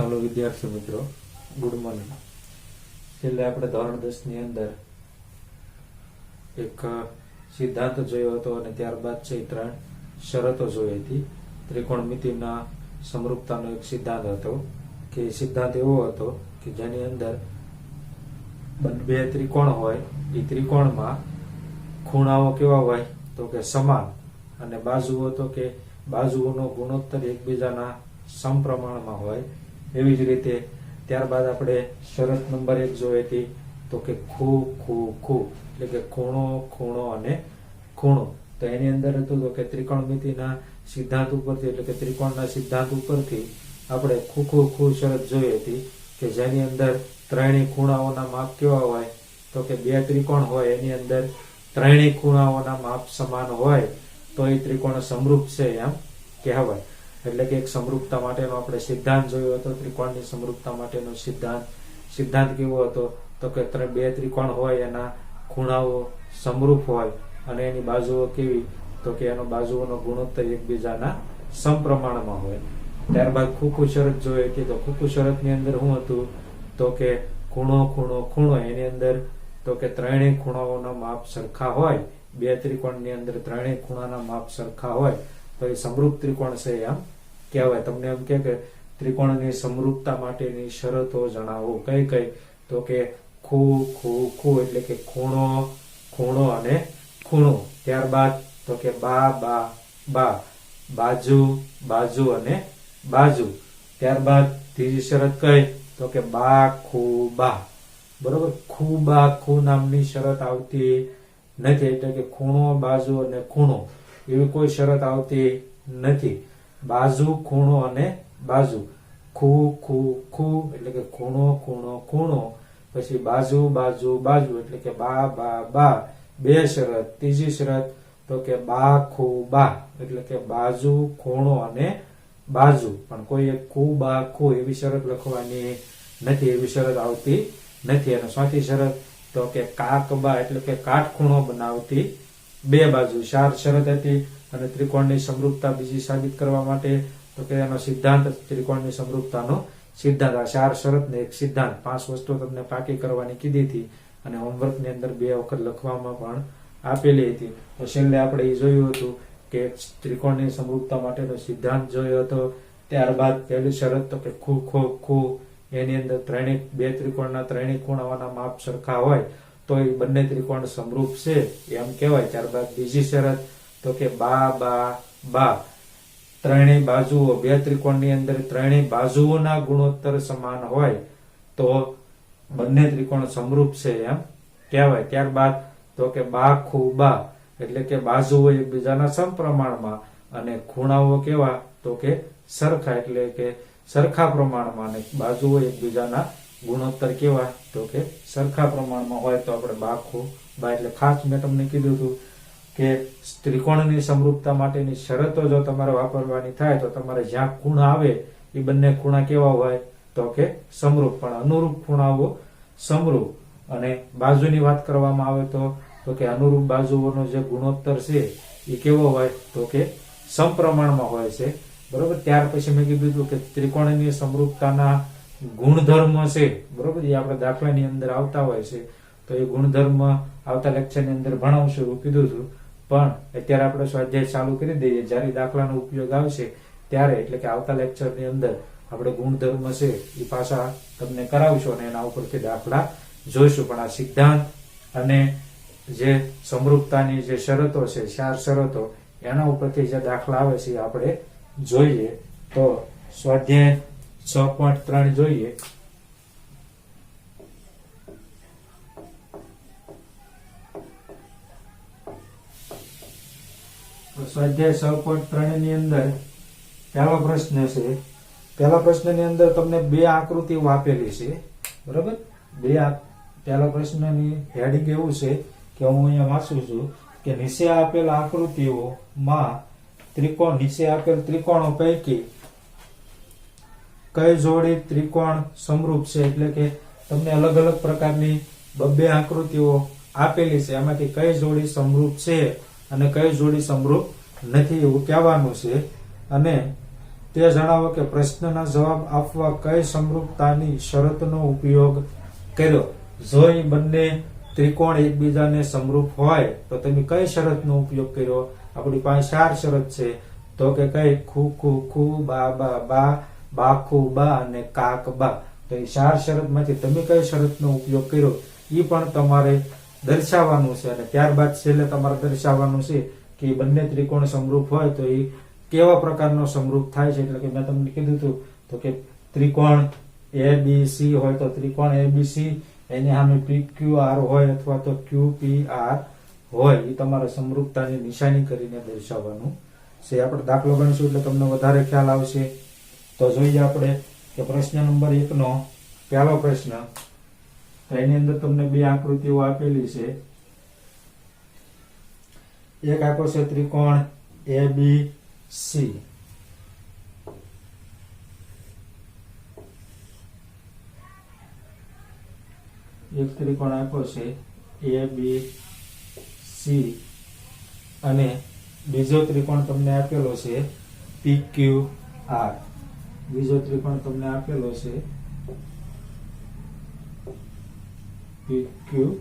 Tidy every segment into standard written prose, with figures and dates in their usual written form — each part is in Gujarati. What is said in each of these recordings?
હાલો વિદ્યાર્થી મિત્રો, ગુડ મોર્નિંગ. છેલ્લે આપણે ધોરણ 10 ની અંદર એક સિદ્ધાંત જોયો હતો અને ત્યારબાદ છે 3 શરતો જોઈ હતી. ત્રિકોણમિતિના સમરૂપતાનો એક સિદ્ધાંત હતો કે સિદ્ધાંત એવો હતો કે જેની અંદર બે ત્રિકોણ હોય, એ ત્રિકોણમાં ખૂણાઓ કેવા હોય તો કે સમાન, અને બાજુઓ તો કે બાજુઓનો ગુણોત્તર એકબીજાના સમપ્રમાણમાં હોય. એવી જ રીતે ત્યારબાદ આપણે શરત નંબર 1 જોઈ હતી તો કે ખૂ ખૂ ખૂ એટલે કે ખૂણો ખૂણો અને ખૂણો. તો એની અંદર હતું તો કે ત્રિકોણમિતિના સિદ્ધાંત ઉપરથી એટલે કે ત્રિકોણના સિદ્ધાંત ઉપરથી આપણે ખૂ ખૂ ખૂ શરત જોઈ હતી કે જેની અંદર ત્રણેય ખૂણાઓના માપ કેવા હોય તો કે બે ત્રિકોણ હોય, એની અંદર ત્રણેય ખૂણાઓના માપ સમાન હોય તો એ ત્રિકોણ સમરૂપ છે એમ કહેવાય. એટલે કે એક સમરૂપતા માટેનો આપણે સિદ્ધાંત જોયો હતો. ત્રિકોણની સમરૂપતા માટેનો સિદ્ધાંત કેવો હતો તો કે બે ત્રિકોણ હોય, એના ખૂણાઓ સમરૂપ હોય અને એની બાજુઓ કેવી તો કે એનો બાજુઓનો ગુણોત્તર એકબીજાના સમપ્રમાણમાં હોય. ત્યારબાદ ખૂખુ શરત જોઈએ હતી. તો ખૂખુ શરતની અંદર શું હતું તો કે ખૂણો ખૂણો ખૂણો, એની અંદર તો કે ત્રણેય ખૂણાઓના માપ સરખા હોય. બે ત્રિકોણની અંદર ત્રણેય ખૂણાના માપ સરખા હોય તો એ સમરૂપ ત્રિકોણ છે એમ કહેવાય. તમને એમ કે ત્રિકોણની સમરૂપતા માટેની શરતો જણાવો. કઈ કઈ તો કે ખૂ ખૂ ખૂ એટલે કે ખૂણો ખૂણો અને ખૂણો. ત્યારબાદ તો કે બા બા બા, બાજુ બાજુ અને બાજુ. ત્યારબાદ ત્રીજી શરત કઈ તો કે બા ખૂ બા. બરોબર, ખૂ બા ખૂ નામની શરત આવતી નથી. એટલે કે ખૂણો બાજુ અને ખૂણો એવી કોઈ શરત આવતી નથી. બાજુ ખૂણો અને બાજુ, ખૂ ખૂ ખૂ એટલે કે ખૂણો ખૂણો ખૂણો, પછી બાજુ બાજુ બાજુ એટલે કે બા બા બા. બે શરત. ત્રીજી શરત તો કે બા ખૂ બા એટલે કે બાજુ ખૂણો અને બાજુ, પણ કોઈ એક ખૂ બા ખૂ એવી શરત લખવાની નથી, એવી શરત આવતી નથી. અને ચોથી શરત તો કે કાકબા એટલે કે કાટખૂણો બનાવતી બે બાજુ. 4 શરત હતી. અને ત્રિકોણની સમરૂપતા બીજી સાબિત કરવા માટે તો કે એનો સિદ્ધાંત, ત્રિકોણની સમરૂપતાનો સિદ્ધાંત, આ 4 શરત ને એક સિદ્ધાંત, 5 વસ્તુ તમને પાકી કરવાની કીધી હતી અને હોમવર્કની અંદર 2 વખત લખવામાં પણ આપેલી હતી. તો છેલ્લે આપણે એ જોયું હતું કે ત્રિકોણની સમરૂપતા માટેનો સિદ્ધાંત જોયો હતો. ત્યારબાદ પહેલી શરત તો કે ખૂ ખૂ ખૂ, એની અંદર બે ત્રિકોણના ત્રણેય ખૂણાઓના માપ સરખા હોય તો એ બંને ત્રિકોણ સમરૂપ છે એમ કહેવાય. ત્યારબાદ બીજી શરત તો કે બા બા બા, ત્રણેય બાજુઓ, બે ત્રિકોણની અંદર ત્રણેય બાજુઓના ગુણોત્તર સમાન હોય તો બંને ત્રિકોણ સમરૂપ છે એમ કહેવાય. ત્યારબાદ તો કે બા ખૂ બા એટલે કે બાજુઓ એકબીજાના સમપ્રમાણમાં અને ખૂણાઓ કેવા તો કે સરખા એટલે કે સરખા પ્રમાણમાં, અને બાજુઓ એકબીજાના ગુણોત્તર કેવા તો કે સરખા પ્રમાણમાં હોય તો આપણે બા ખૂ બા. એટલે ખાસ મેં તમને કીધું હતું કે ત્રિકોણની સમરૂપતા માટેની શરતો જો તમારે વાપરવાની થાય તો તમારે જ્યાં ખૂણા આવે એ બંને ખૂણા કેવા હોય તો કે સમરૂપ, પણ અનુરૂપ ખૂણાઓ સમરૂપ. અને બાજુની વાત કરવામાં આવે તો કે અનુરૂપ બાજુઓનો જે ગુણોત્તર છે એ કેવો હોય તો કે સમપ્રમાણમાં હોય છે. બરોબર. ત્યાર પછી મેં કીધું હતું કે ત્રિકોણની સમરૂપતાના ગુણધર્મ છે. બરોબર, એ આપણે દાખલાની અંદર આવતા હોય છે તો એ ગુણધર્મ આવતા લેક્ચરની અંદર ભણાવશું એવું કીધું હતું. પણ અત્યારે આપણે સ્વાધ્યાય ચાલુ કરી દઈએ, જ્યારે દાખલાનો ઉપયોગ આવશે ત્યારે, એટલે કે આવતા લેક્ચરની અંદર આપણે ગુણધર્મ છે એ પાછા તમને કરાવશું અને એના ઉપરથી દાખલા જોઈશું. પણ આ સિદ્ધાંત અને જે સમરૂપતાની જે શરતો છે, 4 શરતો, એના ઉપરથી જે દાખલા આવે છે આપણે જોઈએ. તો સ્વાધ્યાય 6.3 જોઈએ. સ્વાધ્યાય 6.3 ની અંદર પહેલો પ્રશ્ન છે. પહેલા પ્રશ્નની અંદર તમને 2 આકૃતિઓ આપેલી છે. બરોબર, પહેલા પ્રશ્નની હેડિંગ એવું છે કે હું અહીંયા વાંચું છું કે નીચે આપેલ આકૃતિઓમાં નીચે આપેલ ત્રિકોણો પૈકી કઈ જોડી ત્રિકોણ સમરૂપ છે. એટલે કે તમને અલગ અલગ પ્રકારની 2 આકૃતિઓ આપેલી છે, એમાંથી કઈ જોડી સમરૂપ છે અને કઈ જોડી સમરૂપ નથી એવું કહેવાનું છે. અને તે જણાવો કે પ્રશ્નના જવાબ આપવા કઈ સમરૂપતાની શરતનો ઉપયોગ કર્યો. જો એ બંને ત્રિકોણ એકબીજાને સમરૂપ હોય તો તમે કઈ શરતનો ઉપયોગ કર્યો? આપણી પાસે 4 શરત છે. તો કે કઈ? ખુ ખુ ખુ, બા બા બા, બા ખુ બા અને કાક બા. તો એ 4 શરતમાંથી તમે કઈ શરતનો ઉપયોગ કર્યો એ પણ તમારે દર્શાવવાનું છે. અને ત્યારબાદ છેલ્લે તમારે દર્શાવવાનું છે કે એ બંને ત્રિકોણ સમરૂપ હોય તો એ કેવા પ્રકારનો સમરૂપ થાય છે. એટલે કે મેં તમને કીધું હતું તો કે ત્રિકોણ ABC હોય તો ત્રિકોણ ABC એની સામે PQR હોય અથવા તો QPR હોય એ તમારે સમરૂપતાની નિશાની કરીને દર્શાવવાનું છે. આપણે દાખલો ગણીશું એટલે તમને વધારે ખ્યાલ આવશે. તો જોઈએ આપણે કે પ્રશ્ન નંબર 1 નો પહેલો પ્રશ્ન. તો એની અંદર તમને 2 આકૃતિઓ આપેલી છે. એક આપ્યો છે ત્રિકોણ ABC, એક ત્રિકોણ આપ્યો છે ABC અને બીજો ત્રિકોણ તમને આપેલો છે PQR. બીજો ત્રિકોણ તમને આપેલો છે PQR.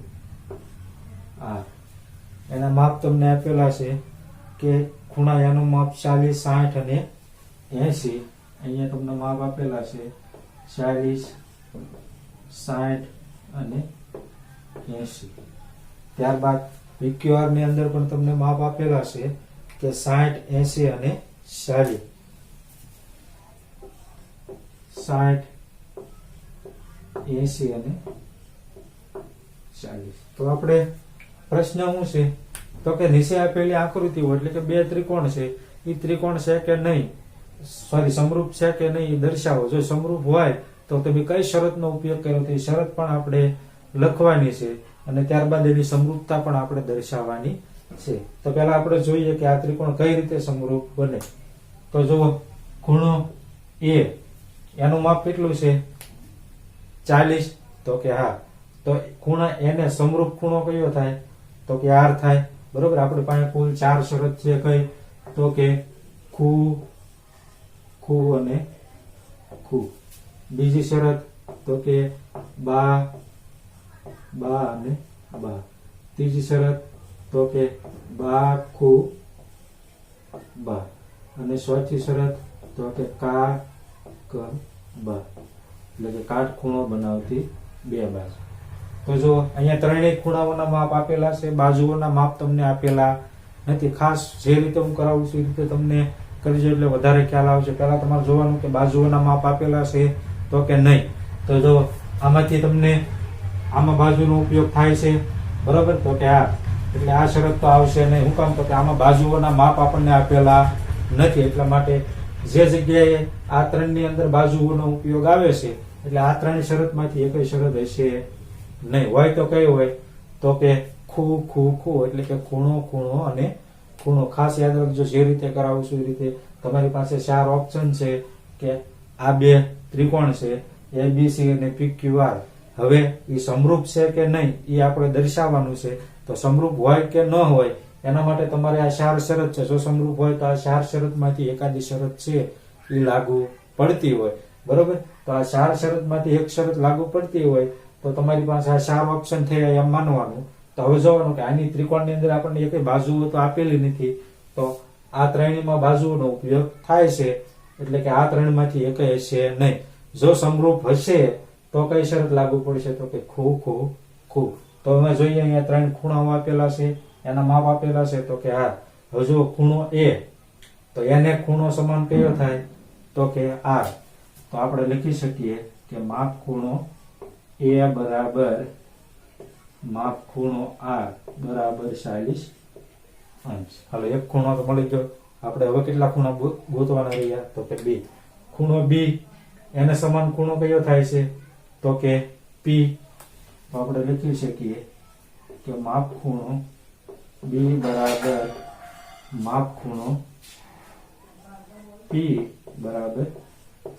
એના માપ તમને આપેલા છે કે ખૂણા એનું માપ 40, 60 અને 80. અહીંયા તમને માપ આપેલા છે 40, 60 અને 80. ત્યારબાદ PQR ની અંદર પણ તમને માપ આપેલા છે કે 60, 80 અને 40. 60, 80 અને 40. તો આપણે પ્રશ્ન શું છે તો કે નીચે આપેલી આકૃતિઓ એટલે કે 2 ત્રિકોણ છે એ ત્રિકોણ છે કે નહીં, સોરી સમરૂપ છે કે નહીં એ દર્શાવો. જો સમરૂપ હોય તો તમે કઈ શરતનો ઉપયોગ કર્યો તો એ શરત પણ આપણે લખવાની છે અને ત્યારબાદ એની સમરૂપતા પણ આપણે દર્શાવવાની છે. તો પહેલા આપણે જોઈએ કે આ ત્રિકોણ કઈ રીતે સમરૂપ બને. તો જુઓ ખૂણો A એનું માપ કેટલું છે 40. તો કે હા, તો ખૂણા એને સમરૂપ ખૂણો કયો થાય તો કે R થાય. બરોબર. આપણી પાસે કુલ 4 શરત છે. કઈ? તો કે ખુ, ખુ અને ખુ. બીજી શરત તો કે બા, બા અને બા. ત્રીજી શરત તો કે બા ખુ બા. અને ચોથી શરત તો કે કા ક બા. એટલે કે કાટખૂણો બનાવતી 2 બાજુ. તો જો અહીંયા ત્રણેય ખૂણાઓના માપ આપેલા છે, બાજુઓના માપ તમને આપેલા નથી. ખાસ જે રીતે હું કરાવું છું એ રીતે તમને કરજો એટલે વધારે ખ્યાલ આવશે. પહેલા તમારે જોવાનું કે બાજુઓના માપ આપેલા છે તો કે નહીં. તો જો આમાંથી તમને આમાં બાજુનો ઉપયોગ થાય છે બરોબર. તો કે આ એટલે આ શરત તો આવશે નહીં. હું કામ? તો કે આમાં બાજુઓના માપ આપણને આપેલા નથી. એટલા માટે જે જગ્યાએ આ 3 ની અંદર બાજુઓનો ઉપયોગ આવે છે એટલે આ 3 શરતમાંથી એકય શરત હશે નહીં. હોય તો કઈ હોય તો કે ખુ ખુ ખુ એટલે કે ખૂણો, ખૂણો અને ખૂણો. ખાસ યાદ રાખજો જે રીતે કરાવું છું એ રીતે. તમારી પાસે 4 ઓપ્શન છે કે આ 2 ત્રિકોણ છે ABC અને PQR. હવે એ સમરૂપ છે કે નહીં એ આપણે દર્શાવવાનું છે. તો સમરૂપ હોય કે ન હોય એના માટે તમારે આ 4 શરત છે. જો સમરૂપ હોય તો આ 4 શરતમાંથી એકાદી શરત છે એ લાગુ પડતી હોય બરોબર. તો આ 4 શરતમાંથી એક શરત લાગુ પડતી હોય તો તમારી પાસે આ 4 ઓપ્શન થયા એમ માનવાનું. તો હવે જોવાનું કે આની ત્રિકોણની અંદર આપણને એકેય બાજુઓ તો આપેલી નથી. તો આ ત્રણેયમાં બાજુઓનો ઉપયોગ થાય છે એટલે કે આ 3 માંથી એકેય હશે નહીં. જો સમરૂપ હશે તો કઈ શરત લાગુ પડશે તો કે ખુ ખુ ખુ. તો હવે જોઈએ અહીંયા 3 ખૂણાઓ આપેલા છે, એના માપ આપેલા છે. તો કે હા, હવે જો ખૂણો A તો એને ખૂણો સમાન કયો થાય તો કે R. તો આપણે લખી શકીએ કે માપ ખૂણો A બરાબર માપ ખૂણો R બરાબર 40 અંશ. હાલો એક ખૂણો તો મળી ગયો. આપણે હવે કેટલા ખૂણા ગોતવાના રહ્યા તો કે 2. ખૂણો B એને સમાન ખૂણો કયો થાય છે તો કે P. તો આપણે લખી શકીએ કે માપ ખૂણો B બરાબર માપ ખૂણો P બરાબર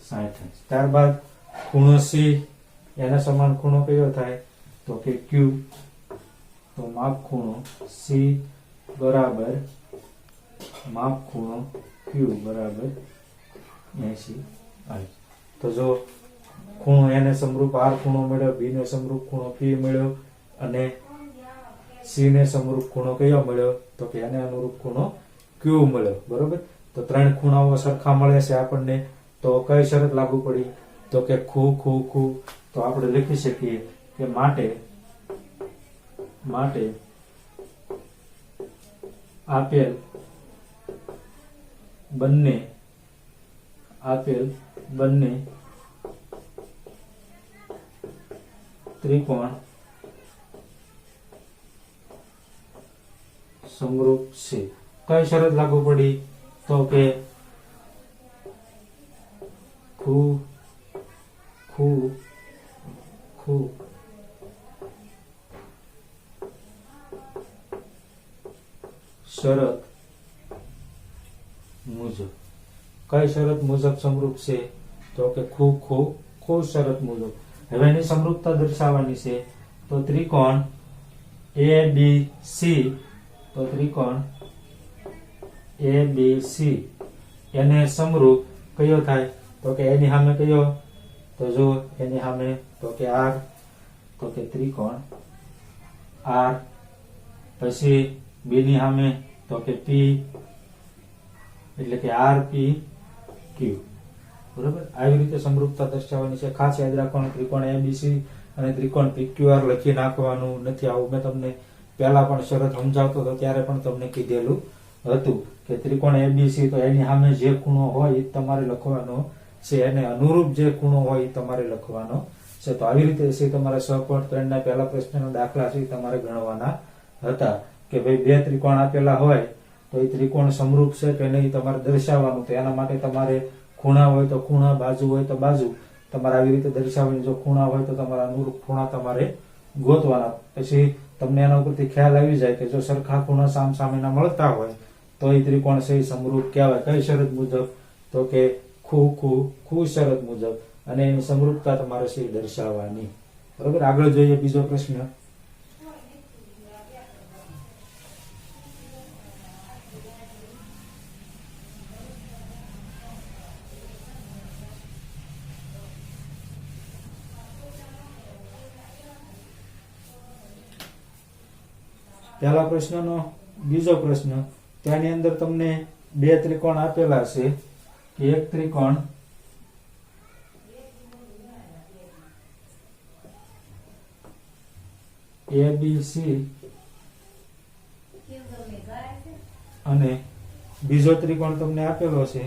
60 અંશ. ત્યારબાદ ખૂણો C એના સમાન ખૂણો કયો થાય તો કે Q. તો માપ ખૂણો C બરાબર માપ ખૂણો Q બરાબર 80 આવે. તો જો ખૂણો એને સમરૂપ આર ખૂણો મળ્યો, બી ને સમરૂપ ખૂણો પી મળ્યો અને સી ને સમરૂપ ખૂણો કયો મળ્યો? તો કે એને અનુરૂપ ખૂણો ક્યુ મળ્યો. બરોબર. તો ત્રણ ખૂણાઓ સરખા મળે છે આપણને, તો કઈ શરત લાગુ પડી? તો કે ખૂ ખૂ ખૂ. તો આપણે લખી શકીએ કે માટે આપેલ બંને ત્રિકોણ સમરૂપ છે. કઈ શરત લાગુ પડી? તો કે ખૂ ખૂ ખૂ શરત મુજબ. કઈ શરત મુજબ સમરૂપ છે? તો કે ખૂ ખૂ ખૂ શરત મુજબ. હવે એની સમરૂપતા દર્શાવવાની છે. તો ત્રિકોણ ABC, તો ત્રિકોણ ABC એને સમરૂપ કયો થાય? તો કે એની સામે કયો? તો જો એની સામે તો કે R, તો કે ત્રિકોણ R. પછી B ની સામે તો કે P, એટલે કે RPQ. બરોબર. આવી રીતે સમરૂપતા દર્શાવવાની છે. ખાસ યાદ રાખવાનું, ત્રિકોણ ABC અને ત્રિકોણ PQR લખી નાખવાનું નથી. આવું મેં તમને પહેલા પણ શરત સમજાવતો હતો ત્યારે પણ તમને કીધેલું હતું કે ત્રિકોણ ABC તો એની સામે જે ખૂણો હોય એ તમારે લખવાનો છે, એને અનુરૂપ જે ખૂણો હોય એ તમારે લખવાનો છે. તો આવી રીતે છે તમારે 6.3 ના પહેલા પ્રશ્નના દાખલા છે તમારે ગણવાના હતા કે ભાઈ બે ત્રિકોણ આપેલા હોય તો એ ત્રિકોણ સમરૂપ છે કે નહીં તમારે દર્શાવવાનું. તો એના માટે તમારે ખૂણા હોય તો ખૂણા, બાજુ હોય તો બાજુ, તમારે આવી રીતે દર્શાવવાની. જો ખૂણા હોય તો તમારા અનુરૂપ ખૂણા તમારે ગોતવાના. પછી તમને એના ઉપરથી ખ્યાલ આવી જાય કે જો સરખા ખૂણા સામસામેના મળતા હોય તો એ ત્રિકોણ છે એ સમરૂપ કહેવાય. કઈ શરત મુજબ? તો કે ખૂ ખૂ ખૂ શરત મુજબ. અને એની સમરૂપતા તમારે છે દર્શાવવાની. બરોબર. આગળ જોઈએ બીજો પ્રશ્ન. પહેલા પ્રશ્નનો બીજો પ્રશ્ન. ત્યાંની અંદર તમને બે ત્રિકોણ આપેલા છે કે એક ત્રિકોણ ABC અને બીજો ત્રિકોણ તમને આપેલો છે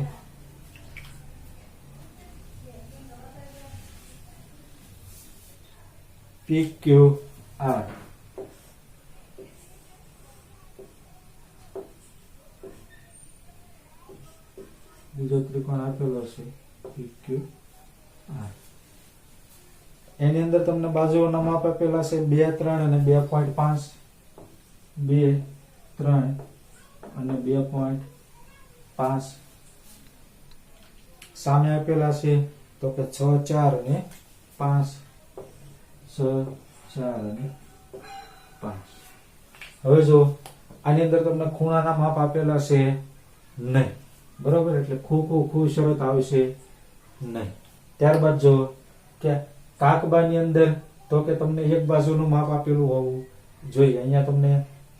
PQR. બીજો ત્રિકોણ આપેલો છે PQR. એની અંદર તમને બાજુઓના માપ આપેલા છે 2, 3 અને 2.5. 2, 3 અને 2.5. સામે આપેલા છે તો કે 6, 4 અને 5. 6, 4 અને 5. હવે જો આની અંદર તમને ખૂણાના માપ આપેલા છે નહીં. બરોબર. એટલે ખૂ શરત આવશે નહીં. ત્યારબાદ જો કે કાકબાની અંદર તો કે તમને એક બાજુનું માપ આપેલું હોવું જોઈએ. અહીંયા તમને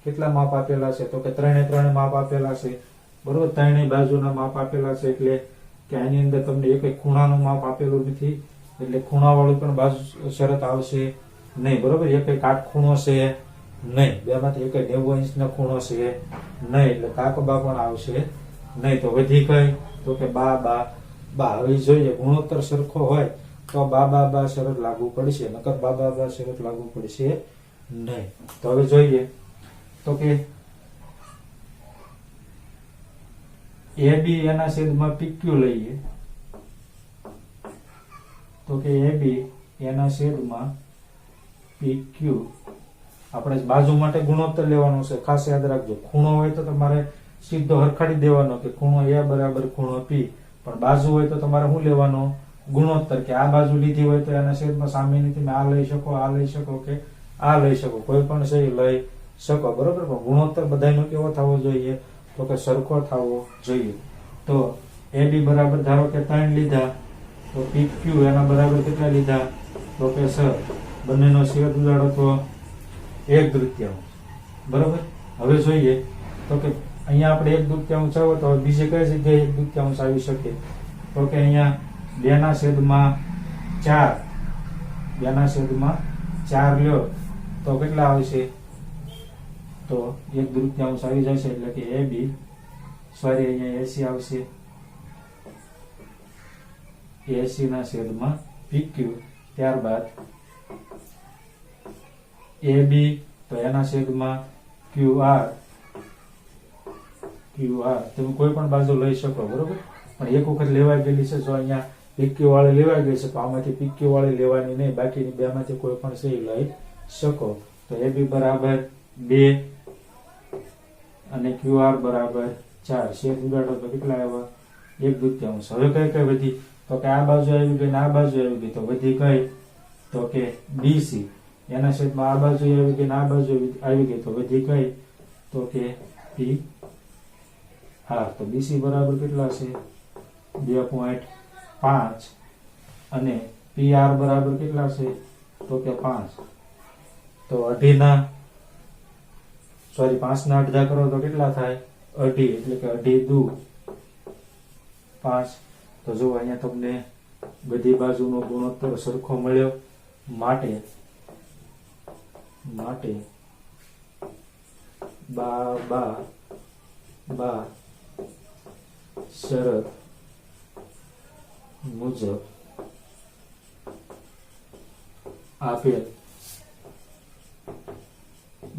કેટલા માપ આપેલા છે? તો કે 3 માપ આપેલા છે. બરોબર. 3 બાજુના માપ આપેલા છે એટલે કે આની અંદર તમને એક ખૂણાનું માપ આપેલું નથી એટલે ખૂણાવાળું પણ બાજુ શરત આવશે નહીં. બરોબર. એક કાટખૂણો છે નહીં. બેમાંથી એક 90 ઇંચનો ખૂણો છે નહીં એટલે કાકબા પણ આવશે નહીં. તો વધી કઈ? તો કે બા બા બા. હવે જોઈએ ગુણોત્તર સરખો હોય તો બા બા બા શરત લાગુ પડશે, નકર બા બા બા શરત લાગુ પડશે નહીં. તો હવે જોઈએ તો કે AB એના છેદમાં PQ લઈએ તો કે AB એના છેદમાં PQ. આપણે બાજુ માટે ગુણોત્તર લેવાનો છે. ખાસ યાદ રાખજો, ખૂણો હોય તો તમારે સીધો હરખાડી દેવાનો કે ખૂણો A બરાબર ખૂણો P. પણ બાજુ હોય તો તમારે શું લેવાનો? ગુણોત્તર. કે આ બાજુ લીધી હોય તો એના છેદમાં સામેની તમે આ લઈ શકો, આ લઈ શકો કે આ લઈ શકો, કોઈ પણ છે લઈ શકો. બરોબર. પણ ગુણોત્તર બધાનો કેવો થવો જોઈએ? તો કે સરખો થવો જોઈએ. તો એ બી બરાબર ધારો કે 3 લીધા તો પી ક્યુ એના બરાબર કેટલા લીધા તો કે 6. બંનેનો છેદ ઉડાડો તો 1/3. બરાબર. હવે જોઈએ તો કે અહીંયા આપણે 1/3 આવે તો બીજે કઈ જગ્યાએ 1/3 આવી શકે તો કે અહીંયા 2/4 2/4 લ્યો તો કેટલા આવશે તો 1/3 આવી જશે એટલે કે એ બી સોરી અહીંયા એસી આવશે 80/PQ. ત્યારબાદ એ બી તો એના છેદમાં QR તમે કોઈ પણ બાજુ લઈ શકો બરોબર પણ એક વખત લેવાઈ ગયેલી છે જો અહીંયા PQ વાળી લેવાઈ ગઈ છે તો આમાંથી PQ વાળી લેવાની નહીં બાકીની બે માંથી કોઈ પણ છે લઈ શકો તો એ બી બરાબર 2 અને QR બરાબર 4 છેદ ઉડાડો તો કેટલા આવ્યા 1/3. હવે કઈ વધી તો કે આ બાજુ આવી ગઈ ને આ બાજુ આવી ગઈ તો વધી કઈ તો કે BC એના છેદમાં આ બાજુ આવી ગઈ ને આ બાજુ આવી ગઈ તો વધી કઈ તો કે PR તો BC બરાબર કેટલા છે 2.5 અને PR બરાબર કેટલા છે તો કે 5 તો 5 ના અડધા કરો તો કેટલા થાય 2.5 એટલે કે 2.5 દુ 5 તો જો અહીંયા તમને બધી બાજુનો ગુણોત્તર સરખો મળ્યો માટે બા શરત મુજબ આપેલ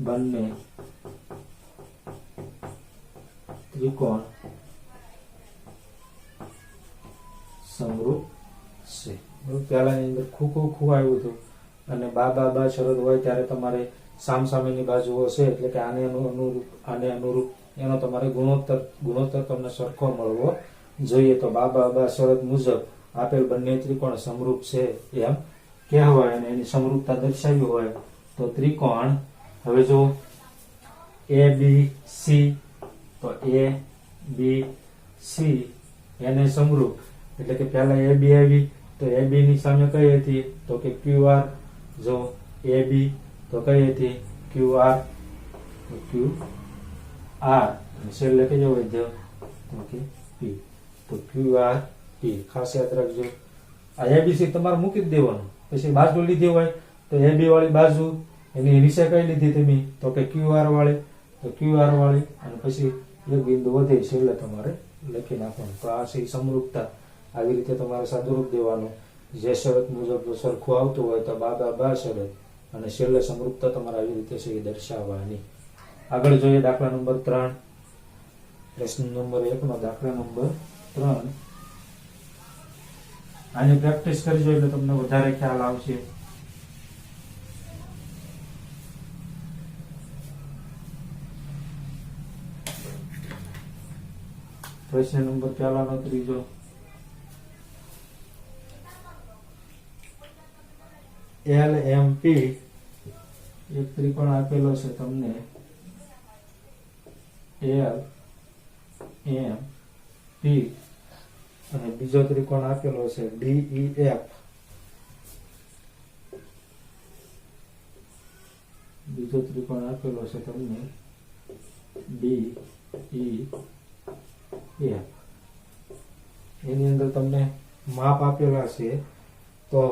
બંને ત્રિકોણ સમરૂપ છે. પહેલાની અંદર ખૂબ આવ્યું હતું અને બા શરત હોય ત્યારે તમારે સામસામેની બાજુઓ છે એટલે કે આને અનુરૂપ એનો તમારે ગુણોત્તર તમને સરખો મળવો જોઈએ તો બા શરત મુજબ આપેલ બંને ત્રિકોણ સમરૂપ છે એમ કહેવાય અને એની સમરૂપતા દર્શાવી હોય તો ત્રિકોણ હવે જો ABC તો ABC એને સમરૂપ એટલે કે પહેલા AB આવી તો AB ની સામે કઈ હતી તો કે QR જો AB તો કઈ હતી QR છેલ્લે કયો વધ્યો તો કે P તો QR P ખાસ યાદ રાખજો આ ABC તમારે મૂકી જ દેવાનું પછી બાજુ લીધી હોય તો AB વાળી બાજુ એની નીચે કઈ લીધી તમે તો કે QR વાળી તો QR વાળી અને પછી એક બિંદુ વધે છેલ્લે તમારે લખી નાખવાનું તો આ છે સમરૂપતા આવી રીતે તમારે સાદુરૂપ દેવાનું જે શરત મુજબ સરખું આવતું હોય તો બા શરત અને છેલ્લે સમરૂપતા તમારે આવી રીતે છે દર્શાવવાની. આગળ જોઈએ દાખલા નંબર 3 પ્રશ્ન નંબર 1 નો દાખલા નંબર 3 આની પ્રેક્ટિસ કરજો એટલે તમને વધારે ખ્યાલ આવશે. પ્રશ્ન નંબર પહેલાનો ત્રીજો LMP એક ત્રિકોણ આપેલો છે તમને LMP અને બીજો ત્રિકોણ આપેલો છે DEF બીજો ત્રિકોણ આપેલો છે તમને DEF એની અંદર તમને માપ આપેલા છે તો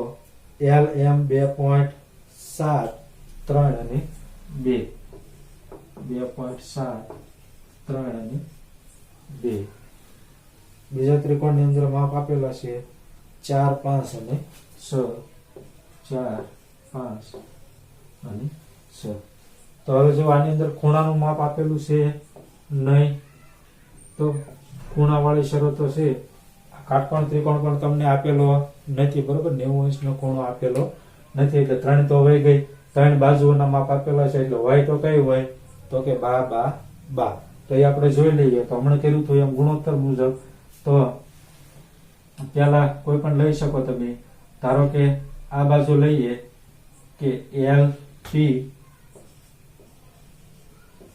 LM 2.7 3 અને 2 2.7 3 અને 2 બીજા ત્રિકોણની અંદર માપ આપેલા છે 4 5 અને 6 4 5 અને 6 તો હવે જો આની અંદર ખૂણાનું માપ આપેલું છે નહીં તો ખૂણાવાળી શરતો છે કાટકોણ ત્રિકોણ પણ તમને આપેલો નથી બરોબર 90 અંશનો ખૂણો આપેલો નથી એટલે 3 તો વહી ગઈ 3 બાજુઓના માપ આપેલા છે એટલે હોય તો કઈ હોય તો કે બા તો એ આપણે જોઈ લઈએ તો હમણાં કર્યું હતું એમ ગુણોત્તર મુજબ તો પેલા કોઈ પણ લઈ શકો તમે ધારો કે આ બાજુ લઈએ કે LP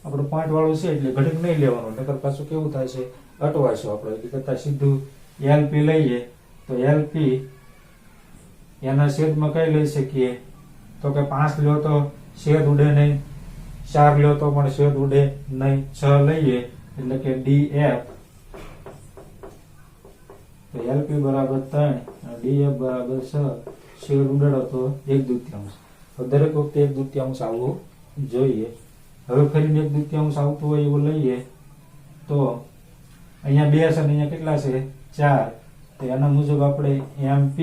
આપણું પોઈન્ટ વાળું છે એટલે ઘડીક નહીં લેવાનું નકર પાછું કેવું થાય છે અટવાઈશું આપણે. એટલે કરતા સીધું LP લઈએ તો LP એના છેદમાં કઈ લઈ શકીએ તો કે 5 લ્યો તો છેદ ઉડે નહીં, 4 લ્યો તો પણ છેદ ઉડે નહીં, 6 લઈએ એટલે કે DF. તો LP બરાબર 3 અને DF બરાબર 6. છેદ ઉડાડો તો 1/2. તો દરેક વખતે 1/2 આવવું જોઈએ. હવે ફરીને 1/2 આવતું હોય એવું લઈએ તો અહીંયા 2 છે અને અહીંયા કેટલા છે 4. તો એના મુજબ આપણે MP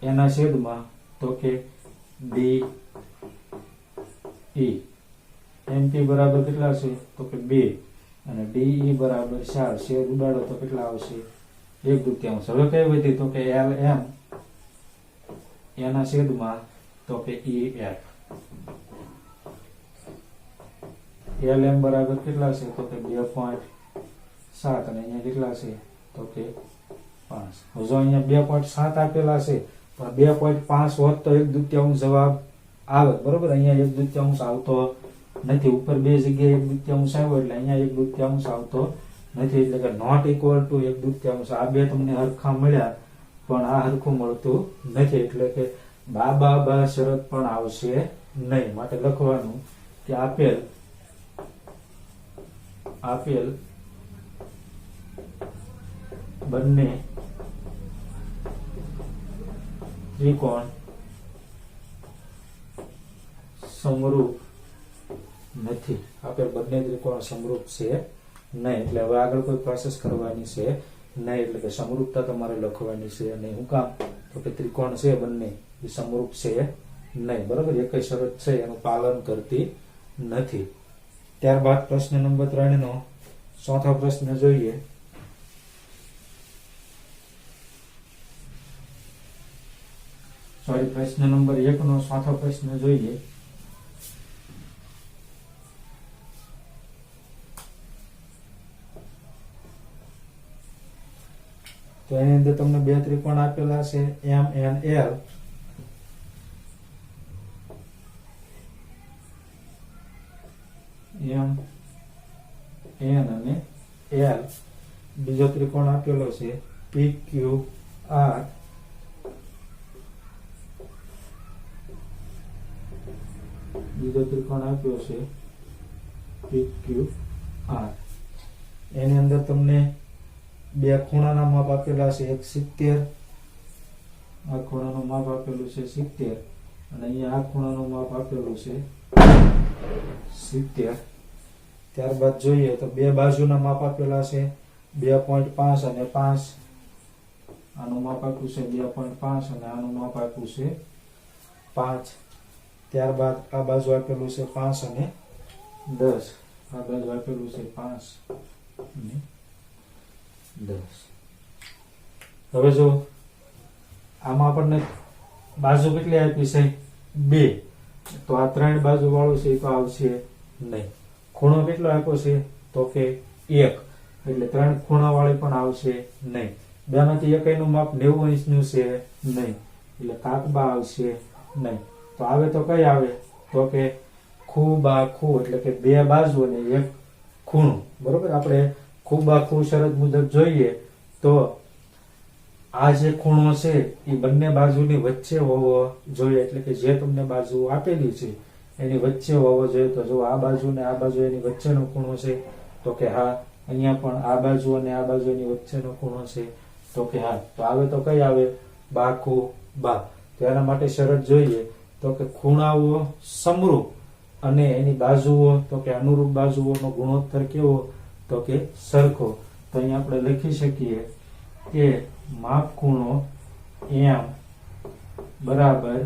એના છેદમાં તો કે DE. MP બરાબર કેટલા છે તો કે 2 અને DE બરાબર 4. છેદ ઉડાડો તો કેટલા આવશે 1/2. હવે કઈ વધી તો કે LM એના છેદમાં તો કે EF. LM બરાબર કેટલા છે તો કે 2.7 અને અહીંયા કેટલા છે તો કે 5. હવે જો અહીંયા 2.7 આપેલા છે પણ 2.5 હોત તો 1/2 જવાબ આવે. બરોબર, અહીંયા 1/2 આવતો નથી. ઉપર બે જગ્યાએ 1/2 આવ્યો એટલે અહીંયા 1/2 આવતો નથી. એટલે કે નોટ ઇક્વલ ટુ 1/2. આ બે તમને હરખા મળ્યા પણ આ હરખું મળતું નથી. એટલે કે બા શરત પણ આવશે નહીં. માટે લખવાનું કે આપેલ બંને ત્રિકોણ સમરૂપ નથી. આપેલ બંને ત્રિકોણ સમરૂપ છે નહીં. એટલે હવે આગળ કોઈ પ્રોસેસ કરવાની છે નહીં. એટલે કે સમરૂપતા તમારે લખવાની છે નહીં. હું કામ તો કે ત્રિકોણ છે બંને એ સમરૂપ છે નહીં. બરોબર, એક શરત છે એનું પાલન કરતી નથી. ત્યારબાદ પ્રશ્ન નંબર 3 નો ચોથો પ્રશ્ન જોઈએ. પ્રશ્ન નંબર 1 નો ચોથો પ્રશ્ન જોઈએ. તો એની અંદર તમને બે ત્રિકોણ આપેલા છે MNL. MN અને L. બીજો ત્રિકોણ આપેલો છે PQR. બીજો ત્રિકોણ આપ્યો છે PQR. એની અંદર તમને બે ખૂણાના માપ આપેલા છે, એક 70. આ ખૂણાનું માપ આપેલું છે 70 અને અહીંયા આ ખૂણાનું માપ આપેલું છે 70. ત્યારબાદ જોઈએ તો બે બાજુના માપ આપેલા છે 2.5 અને 5. આનું માપ આપ્યું છે 2.5 અને આનું માપ આપ્યું છે 5. ત્યારબાદ આ બાજુ આપેલું છે 5 અને 10. આ બાજુ આપેલું છે 5 અને 10. હવે જો આમાં આપણને બાજુ કેટલી આપી છે 2. તો આ 3 બાજુ વાળું છે તો આવશે નહીં. ખૂણો કેટલો આપ્યો છે તો કે 1. એટલે 3 ખૂણા વાળી પણ આવશે નહીં. બેમાંથી એકનું માપ 90 ઇંચનું છે નહીં. એટલે કાકબા આવશે નહીં. તો આવે તો કઈ આવે તો કે ખૂબાખૂ. એટલે કે બે બાજુ અને એક ખૂણો. બરોબર, આપણે ખૂબાખૂ શરત મુજબ જોઈએ તો આ જે ખૂણો છે એ બંને બાજુની વચ્ચે હોવો જોઈએ. એટલે કે જે તમને બાજુ આપેલી છે એની વચ્ચે હોવો જોઈએ. તો જો આ બાજુ ને આ બાજુ એની વચ્ચેનો ખૂણો છે તો કે હા. અહીંયા પણ આ બાજુ અને આ બાજુ એની વચ્ચેનો ખૂણો છે તો કે હા. તો આવે તો કઈ આવે બાખુ બા. તો એના માટે શરત જોઈએ તો કે ખૂણાઓ સમરૂપ અને એની બાજુઓ તો કે અનુરૂપ બાજુઓનો ગુણોત્તર કેવો તો કે સરખો. તો અહીંયા આપણે લખી શકીએ કે માપ ખૂણો M બરાબર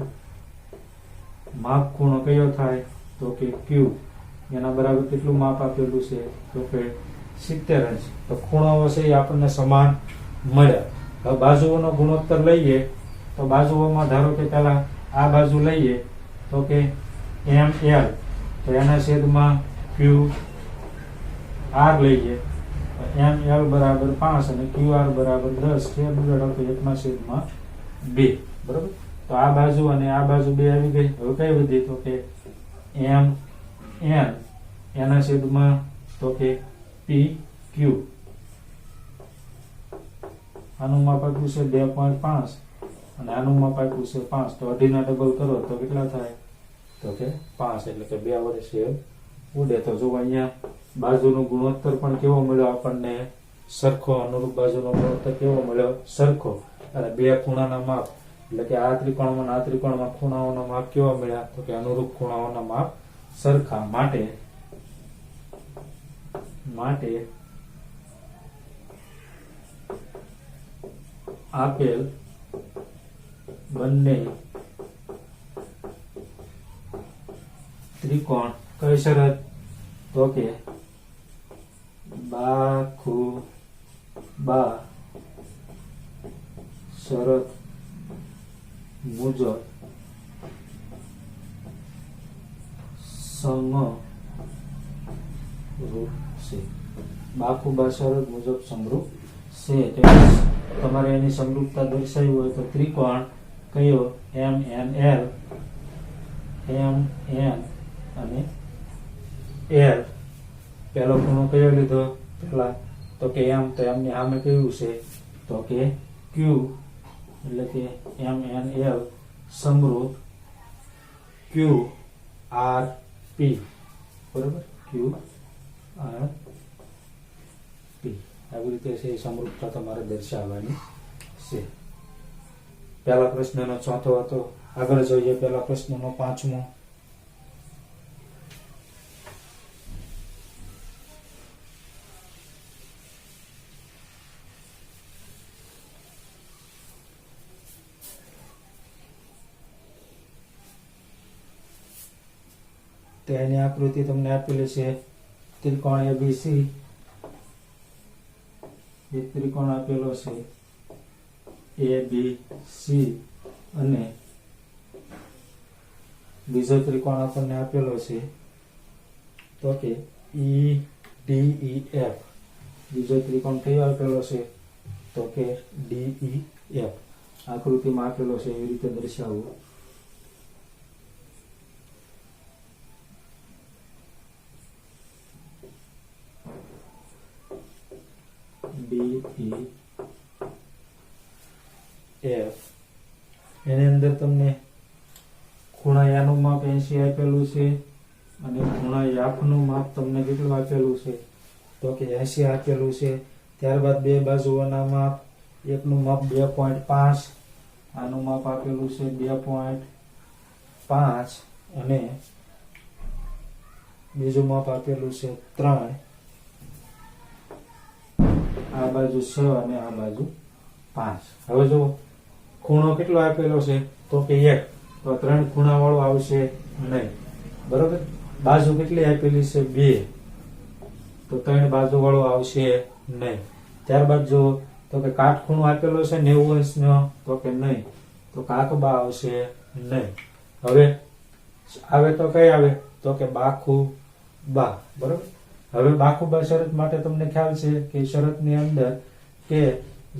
માપ ખૂણો કયો થાય તો કે Q. એના બરાબર કેટલું માપ આપેલું છે તો કે 70 અંશ. તો ખૂણાઓ છે એ આપણને સમાન મળ્યા. હવે બાજુઓનો ગુણોત્તર લઈએ તો બાજુઓમાં ધારો કે પહેલા આ બાજુ લઈએ તો કે ML. તો એના છેદમાં QR લઈએ. ML બરાબર 5 અને QR બરાબર 10. છેદ ઉડાડો તો 1/2. બરોબર. તો આ બાજુ અને આ બાજુ બે આવી ગઈ. હવે કઈ વધી તો કે MN એના છેદમાં તો કે PQ. આનું માપ આપ્યું છે 2.5 અને આનું માપ આપ્યું છે 5, તો 2.5 ના ડબલ કરો તો કેટલા થાય? તો કે 5, એટલે કે 2 વડે છેદ ઉડે. તો જો અહીંયા બાજુનો ગુણોત્તર પણ કેવો મળ્યો આપણને? સરખો. અનુરૂપ બાજુનો ગુણોત્તર કેવો મળ્યો? સરખો. અને બે ખૂણાના માપ, એટલે કે આ ત્રિકોણમાં આ ત્રિકોણમાં ખૂણાઓના માપ કેવા મળ્યા? તો કે અનુરૂપ ખૂણાઓના માપ સરખા. માટે આપેલ બંને ત્રિકોણ કઈ શરત? તો કે બા શરત મુજબ સમરૂપ છે. બાખુબા શરત મુજબ સમરૂપ છે. તમારે એની સમરૂપતા દર્શાવી હોય તો ત્રિકોણ કયો? MNL, MN અને L. પહેલો ખૂણો કયો લીધો પેલા? તો કે M. તો M ની સામે કયું છે? તો કે Q, એટલે કે MNL સમરૂપ QRP. બરોબર? QRP. આવી રીતે છે સમરૂપતા તમારે દર્શાવવાની છે. પહેલા પ્રશ્નનો ચોથો હતો. આગળ જોઈએ પહેલા પ્રશ્નનો પાંચમો. તો એની આકૃતિ તમને આપેલી છે. ત્રિકોણ ABC, એક ત્રિકોણ આપેલો છે ABC અને બીજો ત્રિકોણ આપણને આપેલો છે તો કે EDEF. બીજો ત્રિકોણ કયો આપેલો છે? તો કે DEF. આકૃતિમાં આપેલો છે એવી રીતે દર્શાવવું. DEF. એની અંદર તમને ખૂણા યાનું માપ 80 આપેલું છે અને ખૂણા યાફનું માપ તમને કેટલું આપેલું છે? તો કે 80 આપેલું છે. ત્યારબાદ બે બાજુઓના માપ, એકનું માપ 2.5, આનું માપ આપેલું છે 2.5 અને બીજું માપ આપેલું છે 3. આ બાજુ 6 અને આ બાજુ 5. હવે જો ખૂણો કેટલો આપેલો છે? તો કે 1. તો 3 ખૂણા વાળો આવશે નહીં. બરોબર? બાજુ કેટલી આપેલી છે? 2. તો 3 બાજુ વાળો આવશે નહીં. ત્યારબાદ જો તો કે કાટખૂણો આપેલો છે 90 અંશનો, તો કે નહીં. તો કાકબા આવશે નહીં. હવે આવે તો કઈ આવે? તો કે બાખુબા. બરોબર? હવે બાખુબા શરત માટે તમને ખ્યાલ છે કે શરતની અંદર કે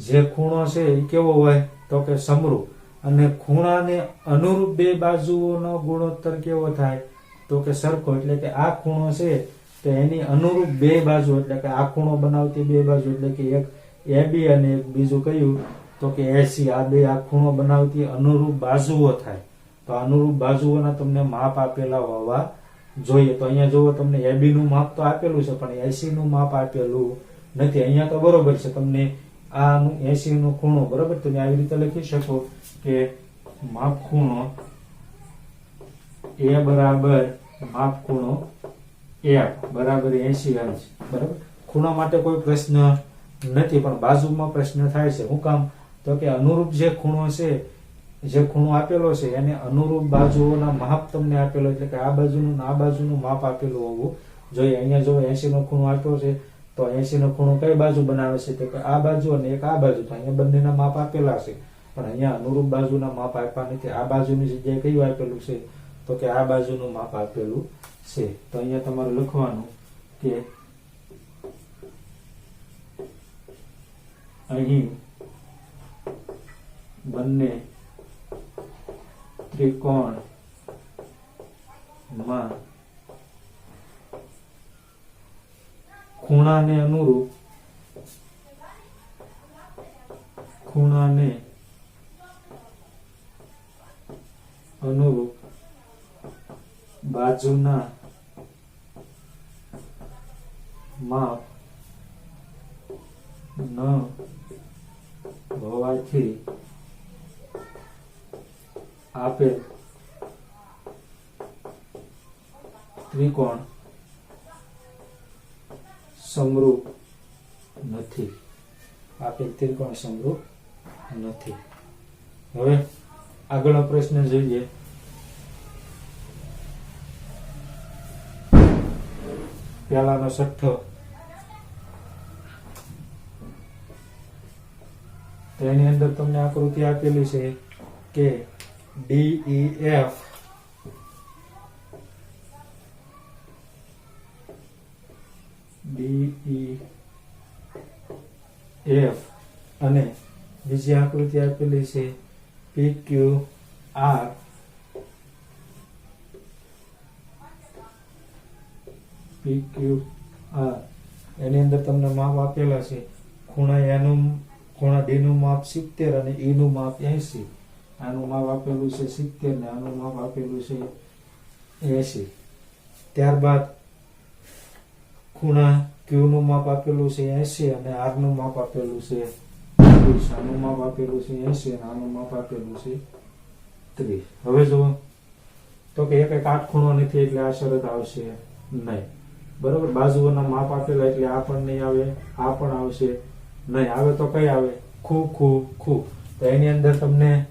જે ખૂણો છે એ કેવો હોય? તો કે સમરૂપ. અને ખૂણાને અનુરૂપ બે બાજુઓનો ગુણોત્તર કેવો થાય? તો કે સરખો. એટલે કે આ ખૂણો છે તો એની અનુરૂપ બે બાજુ, એટલે કે આ ખૂણો બનાવતી બે બાજુ, એટલે કે એક AB અને એક બીજું કયું? તો કે AC. આ બે આ ખૂણો બનાવતી અનુરૂપ બાજુઓ થાય. તો અનુરૂપ બાજુઓના તમને માપ આપેલા હોવા જોઈએ. તો અહીંયા જુઓ તમને AB નું માપ તો આપેલું છે પણ AC નું માપ આપેલું નથી. અહીંયા તો બરોબર છે, તમને આનું 80 નો ખૂણો બરોબર તમે આવી રીતે લખી શકો કે માપ ખૂણો A બરાબર માપ ખૂણો F બરાબર 80 અંશ. બરાબર? ખૂણા માટે કોઈ પ્રશ્ન નથી પણ બાજુમાં પ્રશ્ન થાય છે. શું કામ? તો કે અનુરૂપ જે ખૂણો છે, જે ખૂણો આપેલો છે એને અનુરૂપ બાજુઓના માપ તમને આપેલો, એટલે કે આ બાજુનું આ બાજુનું માપ આપેલું હોવું જોઈએ. અહીંયા જો 80 નો ખૂણો આપ્યો છે તો 80 નો ખૂણો કઈ બાજુ બનાવે છે? તો કે આ બાજુ અને એક આ બાજુ. તો અહીંયા બંનેના માપ આપેલા છે પણ અહીંયા અનુરૂપ બાજુના માપ આપ્યા નથી. આ બાજુની જગ્યાએ કયું આપેલું છે? તો કે આ બાજુનું માપ આપેલું છે. તો અહીંયા તમારે લખવાનું કે અહીં બંને ત્રિકોણમાં ખૂણાને અનુરૂપ ખૂણાને અનુરૂપ બાજુના માપ ન હોવાથી આપેલ ત્રિકોણ સમરૂપ નથી. આપેલ ત્રિકોણ સમરૂપ નથી. હવે આગળનો પ્રશ્ન જોઈએ. પહેલાનો છઠ્ઠો. તેની અંદર તમને આકૃતિ આપેલી છે કે DEF અને બીજી આકૃતિ આપેલી છે PQR એની અંદર તમને માપ આપેલા છે. ખૂણા D નું માપ 70 અને E નું માપ 80. આનું માપ આપેલું છે 70 ને આનું માપ આપેલું છે 80. ત્યારબાદ ખૂણા Q નું માપ આપેલું છે 80 અને R નું માપ આપેલું છે 30. આનું માપ આપેલું છે 80 અને આનું માપ આપેલું છે 30. હવે જો તો કે એક કાટખૂણો નથી એટલે આ શરત આવશે નહીં. બરોબર. બાજુઓના માપ આપેલા એટલે આ પણ નહીં આવે, આ પણ આવશે નહીં. આવે તો કઈ આવે? ખૂ. તો એની અંદર તમને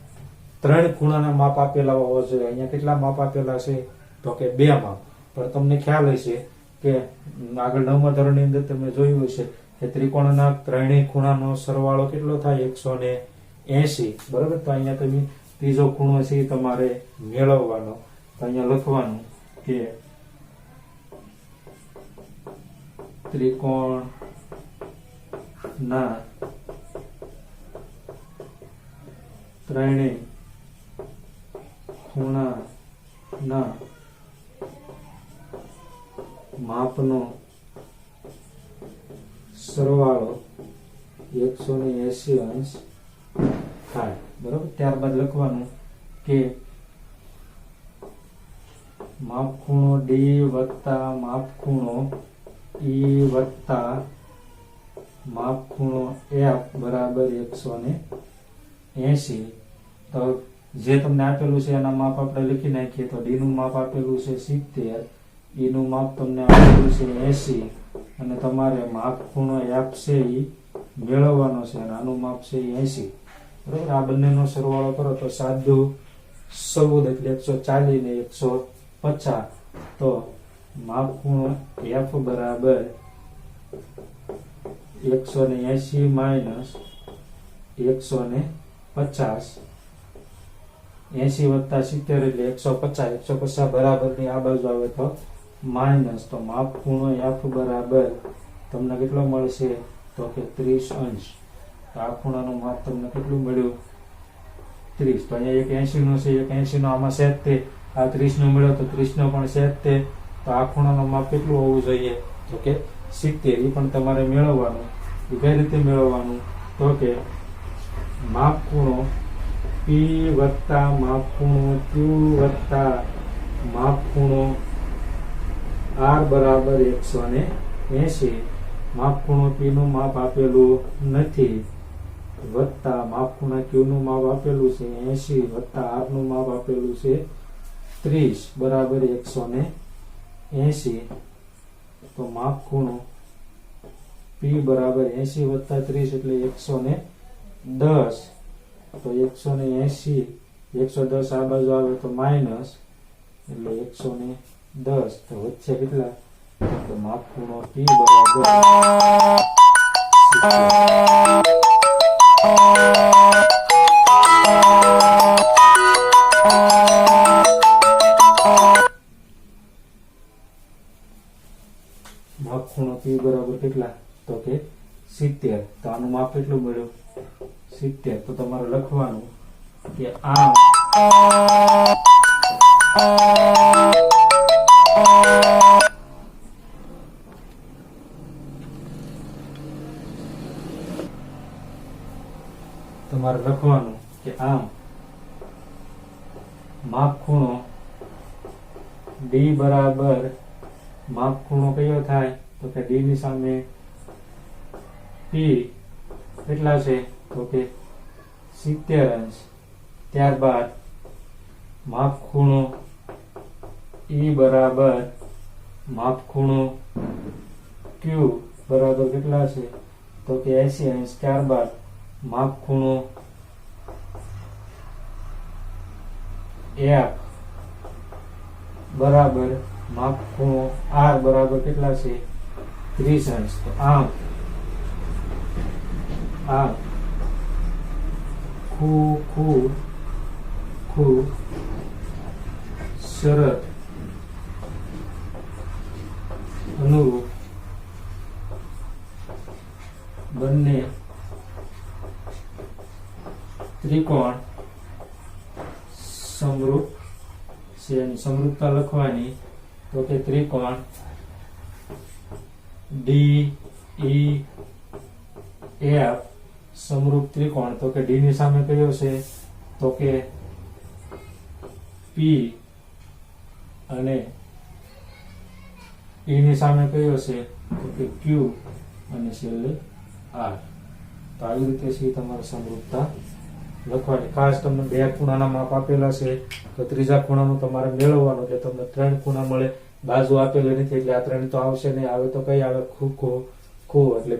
3 ખૂણાના માપ આપેલા હોવા જોઈએ. અહીંયા કેટલા માપ આપેલા છે? તો કે 2 માપ. પણ તમને ખ્યાલ હશે કે આગળ 9મા ધોરણની અંદર તમે જોયું હશે કે ત્રિકોણના ત્રણેય ખૂણાનો સરવાળો કેટલો થાય? 180. બરોબર. તો અહીંયા તમે ત્રીજો ખૂણો છે એ તમારે મેળવવાનો. તો અહીંયા લખવાનું કે ત્રિકોણના ત્રણેય ખૂણાના માપનો સરવાળો 180 અંશ થાય. બરોબર. ત્યારબાદ લખવાનું કે માપ ખૂણો D વત્તા માપ ખૂણો E વત્તા માપ ખૂણો F બરાબર 180. તો જે તમને આપેલું છે એના માપ આપણે લખી નાખીએ. તો D નું માપ આપેલું છે 70, E નું માપ તમને આપેલું છે 80 અને તમારે માપ ખૂણો F છે એ મેળવવાનો છે અને આનું માપ છે 80. બરોબર. આ બંનેનો સરવાળો કરો તો 7 દુ 14 એટલે 140 ને 150. તો માપ ખૂણો F બરાબર 180 માઇનસ 150. 80 વત્તા 70 એટલે 150. 150 બરાબર ની આ બાજુ આવે તો માઇનસ. તો માપ ખૂણો F બરાબર તમને કેટલો મળશે? તો કે 30 અંશ. તો આ ખૂણાનું માપ તમને કેટલું મળ્યું? 30. તો અહીંયા એક 80 નો છે, એક 80 નો આમાં છેદ તે આ 30 નો મળ્યો તો 30 નો પણ છેદ તે. તો આ ખૂણાનું માપ કેટલું હોવું જોઈએ? તો કે 70. એ પણ તમારે મેળવવાનું. એ કઈ રીતે મેળવવાનું? તો કે માપ ખૂણો P વત્તા માપ ખૂણો Q વત્તા માપ ખૂણો R બરાબર 180. માપ ખૂણો P નું માપ આપેલું નથી વત્તા માપ ખૂણા Q નું માપ આપેલું છે 80 વત્તા R નું માપ આપેલું છે 30 બરાબર 180. તો માપ ખૂણો P બરાબર 80 વત્તા 30 એટલે 110. તો 180 110 આ બાજુ આવે તો માઇનસ એટલે 110. તો વચ્ચે કેટલા? તો માપ ખૂણો P બરાબર માપ ખૂણો P બરાબર કેટલા? તો કે 70. તો આનું માપ કેટલું મળ્યું? 70. તો તમારે લખવાનું કે આ તમારે લખવાનું કે આમ માપ ખૂણો ડી બરાબર માપ ખૂણો કયો થાય તો કે ડી ની સામે પી કેટલા છે તો કે 70 અંશ. ત્યારબાદ માપ ખૂણો ઈ બરાબર માપ ખૂણો ક્યુ બરાબર કેટલા છે તો કે 80 અંશ. ત્યારબાદ માપ ખૂણો એફ બરાબર માપ ખૂણો આર બરાબર કેટલા છે 30 અંશ. તો આમ ખૂ શરત અનુરૂપ બંને ત્રિકોણ સમરૂપ છે. એની સમરૂપતા લખવાની તો કે ત્રિકોણ ડી ઈ એફ સમરૂપ ત્રિકોણ તો કે ડી ની સામે કયો છે તો કે પી અને ઈ ની સામે કયો છે તો કે ક્યુ અને છેલ્લે આર. તો આવી રીતે છે તમારે સમરૂપતા લખવાની. ખાસ તમને 2 ખૂણાના માપ આપેલા છે તો ત્રીજા ખૂણાનું તમારે મેળવવાનું એટલે તમને 3 ખૂણા મળે. બાજુ આપેલી નથી એટલે આ 3 તો આવશે નહીં. આવે તો કઈ આવે ખૂ એટલે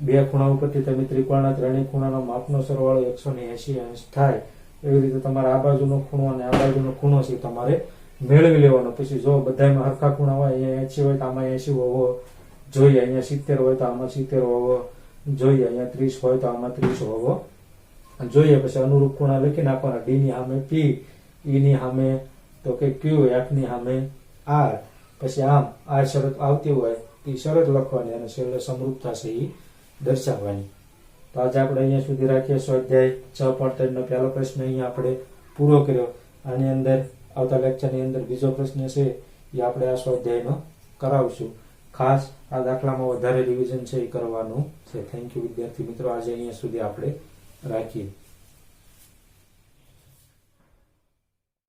બે ખૂણા ઉપરથી તમે ત્રિકોણના 3 ખૂણાનો માપનો સરવાળો 180 અંશ થાય. એવી રીતે તમારે આ બાજુનો ખૂણો અને આ બાજુનો ખૂણો છે તમારે મેળવી લેવાનો. પછી જો બધામાં હરખા ખૂણા હોય, અહીંયા 80 હોય તો આમાં 80 હોવો જોઈએ, અહીંયા 70 હોય તો આમાં 70 હોવો જોઈએ, અહીંયા 30 હોય તો આમાં 30 હોવો જોઈએ. પછી અનુરૂપ ખૂણા લખી નાખવાના. ડી ની સામે પી, ઈ ની સામે તો કે ક્યુ, એફ ની સામે આર. પછી આમ આ શરત આવતી હોય એ શરત લખવાની અને છેલ્લે સમરૂપતા છે એ દર્શાવવાની. તો આજે આપણે અહીંયા સુધી રાખીએ. સ્વાધ્યાય 6.3 નો પહેલો પ્રશ્ન અહીંયા આપણે પૂરો કર્યો. આની અંદર આવતા લેક્ચરની અંદર બીજો પ્રશ્ન છે એ આપણે આ સ્વાધ્યાયનો કરાવશું. ખાસ આ દાખલામાં વધારે રિવિઝન છે એ કરવાનું છે. થેન્ક યુ વિદ્યાર્થી મિત્રો. આજે અહીંયા સુધી આપણે રાખીએ.